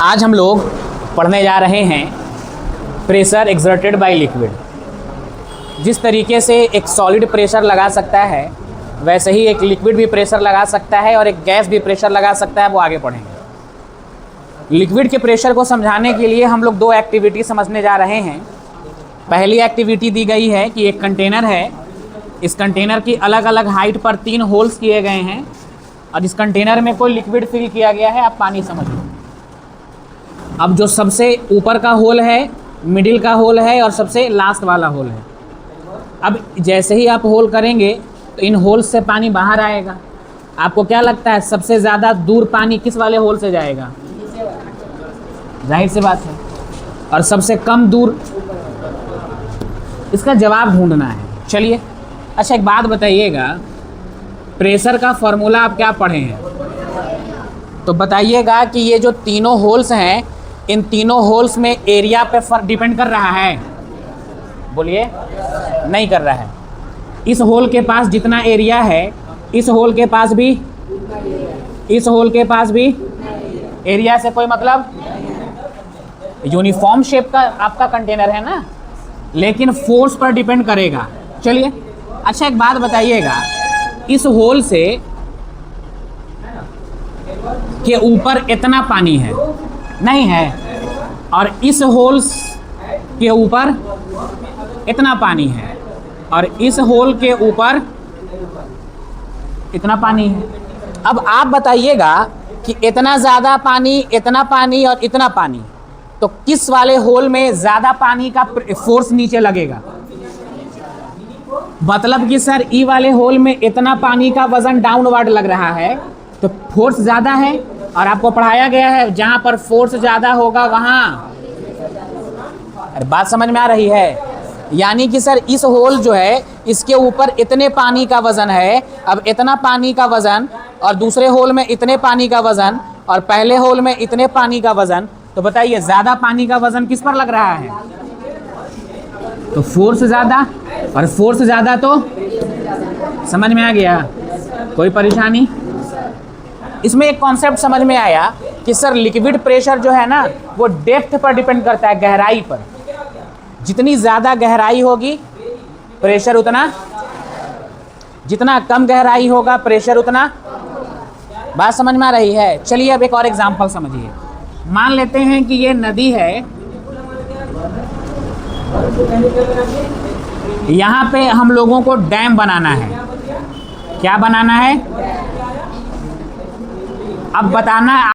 आज हम लोग पढ़ने जा रहे हैं प्रेशर एक्सर्टेड बाय लिक्विड। जिस तरीके से एक सॉलिड प्रेशर लगा सकता है वैसे ही एक लिक्विड भी प्रेशर लगा सकता है और एक गैस भी प्रेशर लगा सकता है, वो आगे पढ़ेंगे। लिक्विड के प्रेशर को समझाने के लिए हम लोग दो एक्टिविटी समझने जा रहे हैं। पहली एक्टिविटी दी गई है कि एक कंटेनर है, इस कंटेनर की अलग अलग हाइट पर 3 होल्स किए गए हैं और इस कंटेनर में कोई लिक्विड फिल किया गया है। आप पानी समझो। अब जो सबसे ऊपर का होल है, मिडिल का होल है और सबसे लास्ट वाला होल है। अब जैसे ही आप होल करेंगे तो इन होल्स से पानी बाहर आएगा। आपको क्या लगता है सबसे ज़्यादा दूर पानी किस वाले होल से जाएगा? जाहिर सी बात है। और सबसे कम दूर? इसका जवाब ढूंढना है। चलिए, अच्छा एक बात बताइएगा, प्रेशर का फॉर्मूला आप क्या पढ़े हैं? तो बताइएगा कि ये जो तीनों होल्स हैं, इन तीनों होल्स में एरिया पे डिपेंड कर रहा है? बोलिए, नहीं कर रहा है। इस होल के पास जितना एरिया है, इस होल के पास भी, इस होल के पास भी एरिया से कोई मतलब? यूनिफॉर्म शेप का आपका कंटेनर है ना, लेकिन फोर्स पर डिपेंड करेगा। चलिए, अच्छा एक बात बताइएगा, इस होल से के ऊपर इतना पानी है नहीं है, और इस होल के ऊपर इतना पानी है, और इस होल के ऊपर इतना पानी है। अब आप बताइएगा कि इतना ज़्यादा पानी, इतना पानी और इतना पानी, तो किस वाले होल में ज़्यादा पानी का फोर्स नीचे लगेगा? मतलब कि सर ई वाले होल में इतना पानी का वजन डाउनवर्ड लग रहा है तो फोर्स ज़्यादा है, और आपको पढ़ाया गया है जहाँ पर फोर्स ज़्यादा होगा वहाँ। अरे बात समझ में आ रही है? यानी कि सर इस होल जो है इसके ऊपर इतने पानी का वज़न है, अब इतना पानी का वज़न और दूसरे होल में इतने पानी का वज़न और पहले होल में इतने पानी का वज़न, तो बताइए ज़्यादा पानी का वज़न किस पर लग रहा है? तो फोर्स ज़्यादा, और फोर्स ज़्यादा तो समझ में आ गया? कोई परेशानी? इसमें एक कॉन्सेप्ट समझ में आया कि सर लिक्विड प्रेशर जो है ना वो डेप्थ पर डिपेंड करता है, गहराई पर। जितनी ज़्यादा गहराई होगी प्रेशर उतना, जितना कम गहराई होगा प्रेशर उतना। बात समझ में आ रही है? चलिए अब एक और एग्जांपल समझिए। मान लेते हैं कि ये नदी है, यहाँ पे हम लोगों को डैम बनाना है। क्या बनाना है? अब बताना